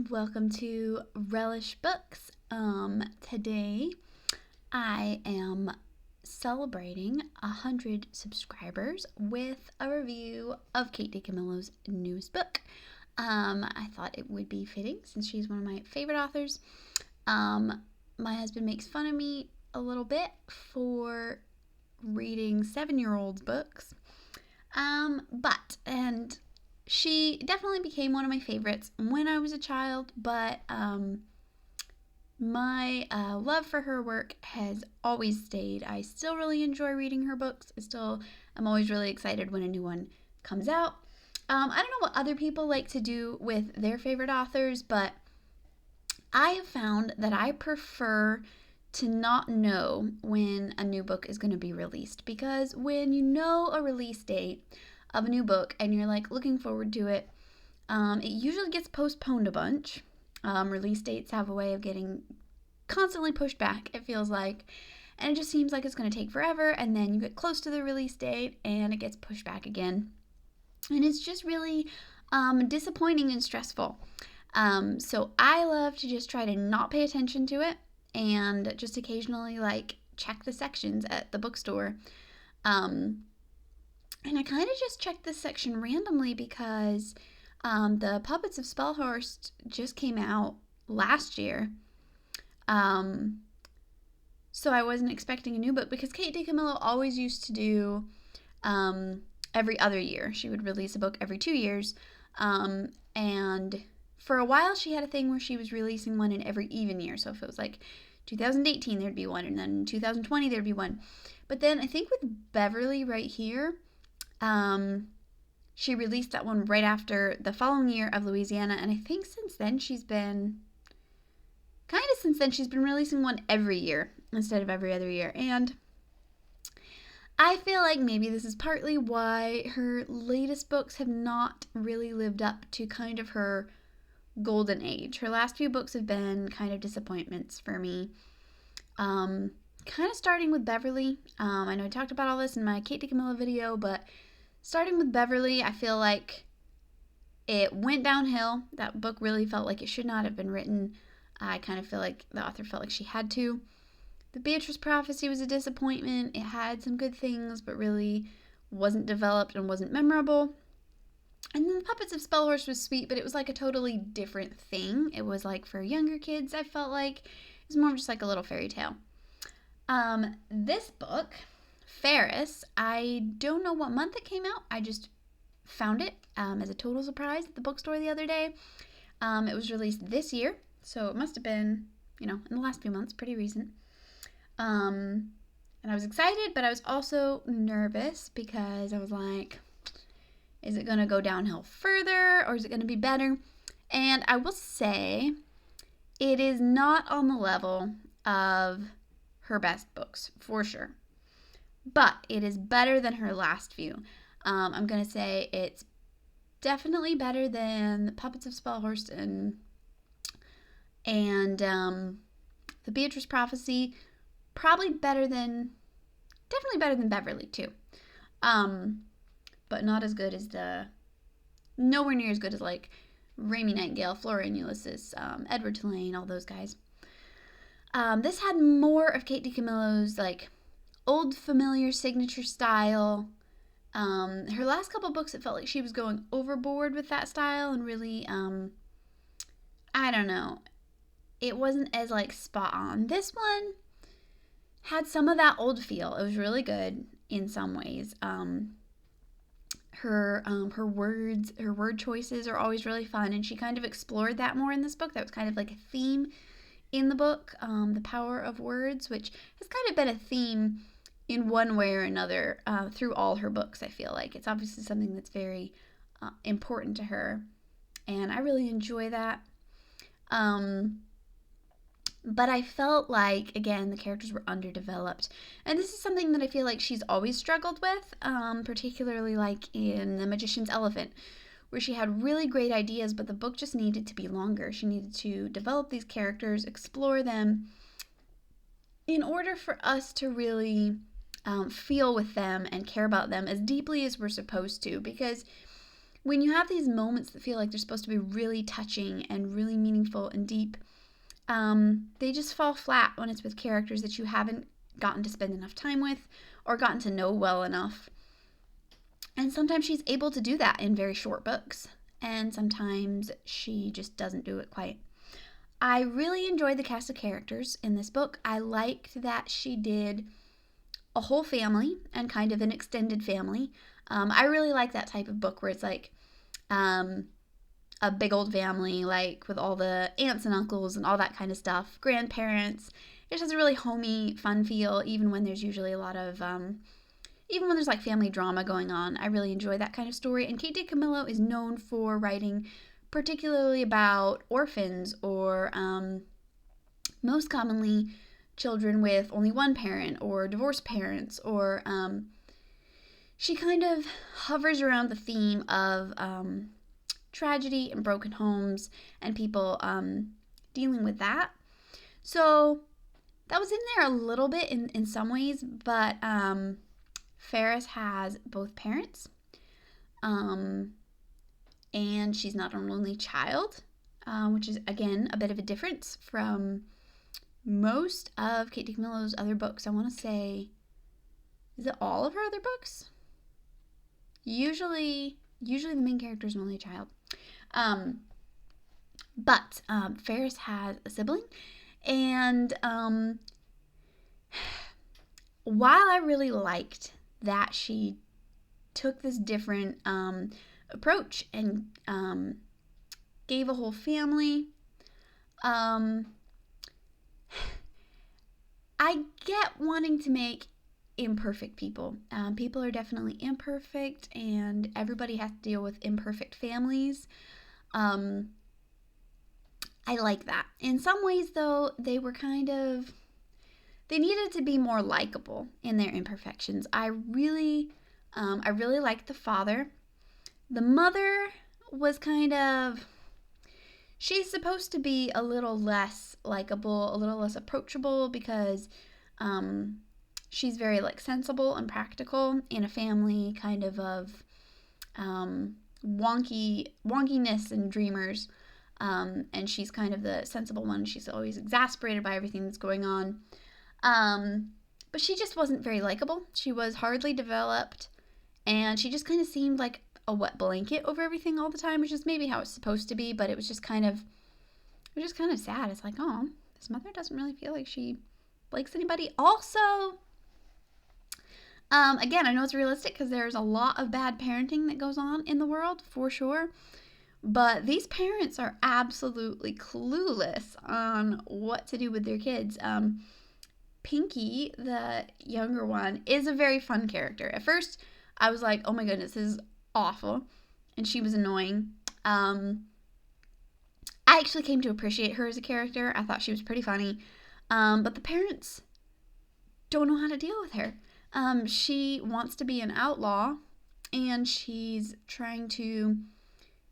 welcome to Relish Books. Today I am celebrating 100 subscribers with a review of Kate DiCamillo's newest book. I thought it would be fitting since she's one of my favorite authors. My husband makes fun of me a little bit for reading 7-year-olds books. And she definitely became one of my favorites when I was a child, but my love for her work has always stayed. I still really enjoy reading her books. I'm always really excited when a new one comes out. I don't know what other people like to do with their favorite authors, but I have found that I prefer to not know when a new book is going to be released, because when you know a release date of a new book and you're like looking forward to it, it usually gets postponed a bunch. Release dates have a way of getting constantly pushed back, it feels like, and it just seems like it's going to take forever, and then you get close to the release date and it gets pushed back again, and it's just really disappointing and stressful. So I love to just try to not pay attention to it and just occasionally check the sections at the bookstore. And I kind of just checked this section randomly because the Puppets of Spellhorst just came out last year. So I wasn't expecting a new book, because Kate DiCamillo always used to do every other year. She would release a book every 2 years. And for a while she had a thing where she was releasing one in every even year. So if it was like 2018, there'd be one, and then in 2020 there'd be one. But then I think with Beverly right here, she released that one right after the following year of Louisiana, and I think since then she's been releasing one every year instead of every other year. And I feel like maybe this is partly why her latest books have not really lived up to kind of her golden age. Her last few books have been kind of disappointments for me. Kind of starting with Beverly. I know I talked about all this in my Kate DiCamillo video, but starting with Beverly, I feel like it went downhill. That book really felt like it should not have been written. I kind of feel like the author felt like she had to. The Beatrice Prophecy was a disappointment. It had some good things, but really wasn't developed and wasn't memorable. And then the Puppets of Spellhorst was sweet, but it was like a totally different thing. It was like for younger kids, I felt like. It was more just like a little fairy tale. This book, Ferris, I don't know what month it came out. I just found it as a total surprise at the bookstore the other day. It was released this year, so it must have been, in the last few months, pretty recent. And I was excited, but I was also nervous because I was like, is it going to go downhill further, or is it going to be better? And I will say it is not on the level of her best books, for sure. But it is better than her last few. I'm going to say it's definitely better than the Puppets of Spellhorst and the Beatrice Prophecy. Definitely better than Beverly too. But not as good as nowhere near as good as like Raimi Nightingale, Flora and Ulysses, Edward Tulane, all those guys. This had more of Kate DiCamillo's like old familiar signature style. Her last couple books, it felt like she was going overboard with that style and really, I don't know, it wasn't as like spot on. This one had some of that old feel. It was really good in some ways. Her word choices are always really fun, and she kind of explored that more in this book. That was kind of like a theme in the book, the power of words, which has kind of been a theme in one way or another through all her books. I feel like it's obviously something that's very important to her, and I really enjoy that. But I felt like, again, the characters were underdeveloped. And this is something that I feel like she's always struggled with, particularly like in The Magician's Elephant, where she had really great ideas, but the book just needed to be longer. She needed to develop these characters, explore them, in order for us to really feel with them and care about them as deeply as we're supposed to. Because when you have these moments that feel like they're supposed to be really touching and really meaningful and deep, they just fall flat when it's with characters that you haven't gotten to spend enough time with or gotten to know well enough. And sometimes she's able to do that in very short books, and sometimes she just doesn't do it quite. I really enjoyed the cast of characters in this book. I liked that she did a whole family and kind of an extended family. I really like that type of book where it's like a big old family, like with all the aunts and uncles and all that kind of stuff, grandparents. It just has a really homey, fun feel, even when there's usually a lot of, even when there's like family drama going on. I really enjoy that kind of story. And Kate DiCamillo is known for writing particularly about orphans or most commonly children with only one parent or divorced parents, or she kind of hovers around the theme of tragedy and broken homes and people dealing with that. So that was in there a little bit in some ways, but Ferris has both parents, and she's not an only child, which is, again, a bit of a difference from most of Kate DiCamillo's other books. I want to say, is it all of her other books? Usually the main character is an only child. But Ferris has a sibling, and while I really liked that she took this different approach and gave a whole family, I get wanting to make imperfect people. People are definitely imperfect, and everybody has to deal with imperfect families. I like that. In some ways, though, they needed to be more likable in their imperfections. I really liked the father. The mother was she's supposed to be a little less likable, a little less approachable, because she's very sensible and practical in a family of wonkiness and dreamers. And she's kind of the sensible one. She's always exasperated by everything that's going on. But she just wasn't very likable. She was hardly developed, and she just kind of seemed like a wet blanket over everything all the time, which is maybe how it's supposed to be, but it was just kind of sad. It's like, oh, this mother doesn't really feel like she likes anybody. Also, again, I know it's realistic because there's a lot of bad parenting that goes on in the world, for sure. But these parents are absolutely clueless on what to do with their kids. Pinky, the younger one, is a very fun character. At first, I was like, oh my goodness, this is awful. And she was annoying. I actually came to appreciate her as a character. I thought she was pretty funny. But the parents don't know how to deal with her. She wants to be an outlaw, and she's trying to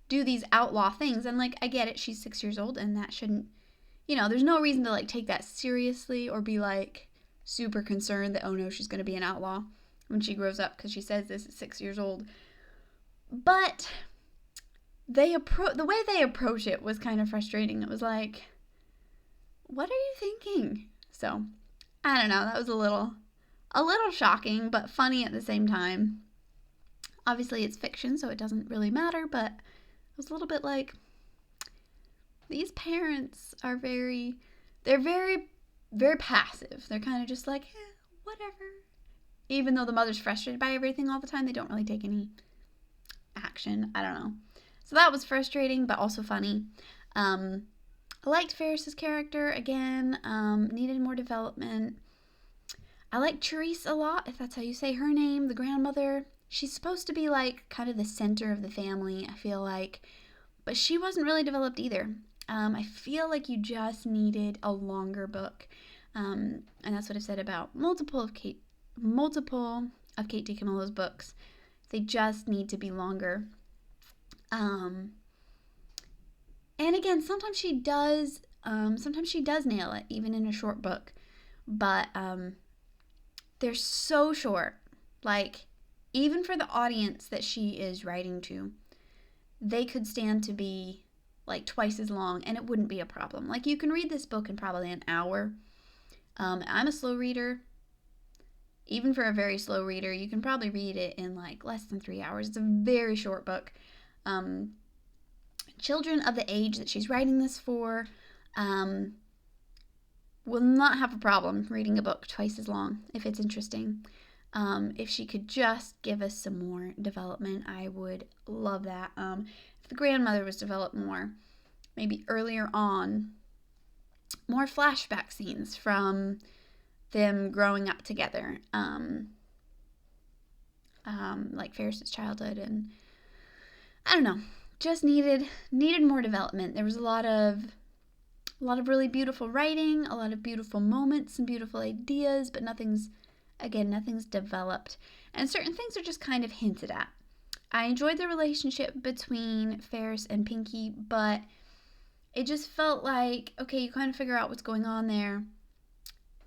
do these outlaw things. And I get it, she's 6 years old, and that shouldn't, there's no reason to take that seriously or be super concerned that, oh no, she's going to be an outlaw when she grows up, because she says this at 6 years old. But the way they approach it was kind of frustrating. It was like, what are you thinking? So I don't know, that was a little shocking, but funny at the same time. Obviously it's fiction, so it doesn't really matter, but it was a little bit like, these parents are very, very passive. They're kind of just like, whatever. Even though the mother's frustrated by everything all the time, they don't really take any action. I don't know. So that was frustrating, but also funny. I liked Ferris's character, again. Needed more development. I like Therese a lot, if that's how you say her name, the grandmother. She's supposed to be kind of the center of the family, I feel like. But she wasn't really developed either. I feel like you just needed a longer book. And that's what I've said about multiple of Kate DiCamillo's books. They just need to be longer. And again, sometimes she does nail it, even in a short book. But they're so short. Even for the audience that she is writing to, they could stand to be like twice as long, and it wouldn't be a problem. Like, you can read this book in probably an hour. I'm a slow reader. Even for a very slow reader, you can probably read it in like less than 3 hours. It's a very short book. Children of the age that she's writing this for will not have a problem reading a book twice as long if it's interesting. If she could just give us some more development, I would love that. If the grandmother was developed more, maybe earlier on, more flashback scenes from them growing up together, like Ferris's childhood, and I don't know, just needed more development. There was a lot of really beautiful writing, a lot of beautiful moments and beautiful ideas, but nothing's developed. And certain things are just kind of hinted at. I enjoyed the relationship between Ferris and Pinky, but it just felt like, okay, you kind of figure out what's going on there,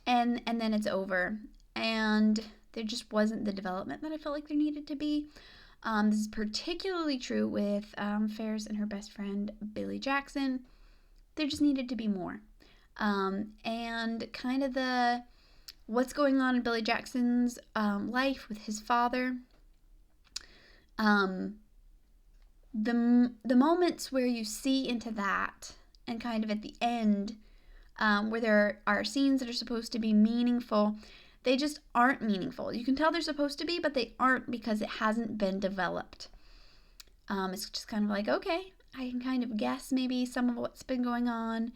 and then it's over. And there just wasn't the development that I felt like there needed to be. This is particularly true with Ferris and her best friend, Billy Jackson. There just needed to be more. And kind of what's going on in Billy Jackson's life with his father. The moments where you see into that, and kind of at the end, where there are scenes that are supposed to be meaningful, they just aren't meaningful. You can tell they're supposed to be, but they aren't because it hasn't been developed. It's just kind of like, okay, I can kind of guess maybe some of what's been going on.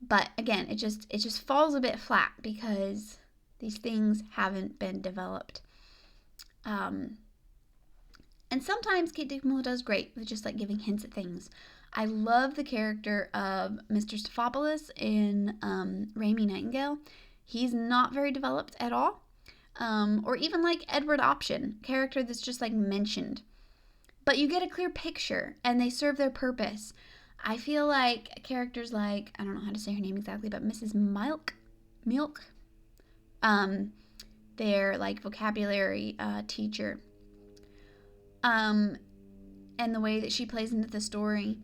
But again, it just falls a bit flat because these things haven't been developed. And sometimes Kate DiCamillo does great with just like giving hints at things. I love the character of Mr. Staphopoulos in Raimi Nightingale. He's not very developed at all. Or even like Edward Option, character that's just like mentioned. But you get a clear picture and they serve their purpose. I feel like characters like, I don't know how to say her name exactly, but Mrs. Milk, their like vocabulary teacher, and the way that she plays into the story,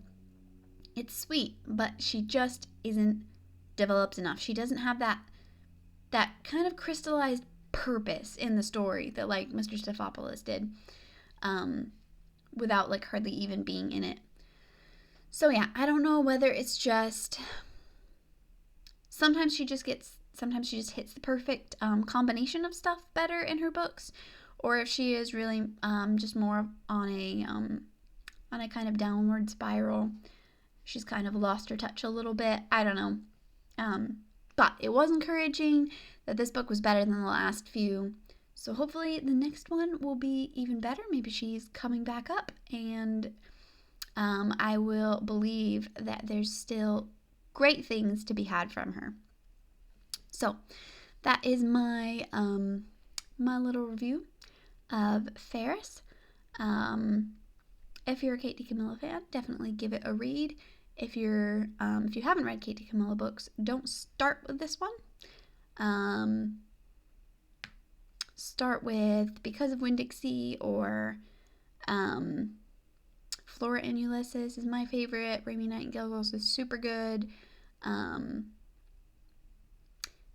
it's sweet, but she just isn't developed enough. She doesn't have that kind of crystallized purpose in the story that like Mr. Staphopoulos did, without like hardly even being in it. So yeah, I don't know whether it's just sometimes she just hits the perfect combination of stuff better in her books, or if she is really just more on a kind of downward spiral. She's kind of lost her touch a little bit. I don't know. But it was encouraging that this book was better than the last few. So hopefully the next one will be even better. Maybe she's coming back up, and I will believe that there's still great things to be had from her. So that is my my little review of Ferris. If you're a Kate DiCamillo fan, definitely give it a read. If you haven't read Kate DiCamillo books, don't start with this one. Start with Because of Winn-Dixie, or Flora and Ulysses is my favorite. Raimi Nightingale is also super good.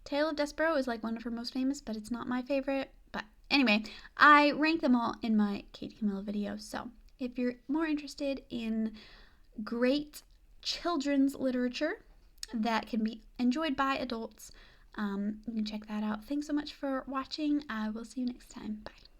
Tale of Despereaux is like one of her most famous, but it's not my favorite. But anyway, I rank them all in my Kate DiCamillo video. So if you're more interested in great children's literature that can be enjoyed by adults, you can check that out. Thanks so much for watching. I will see you next time. Bye.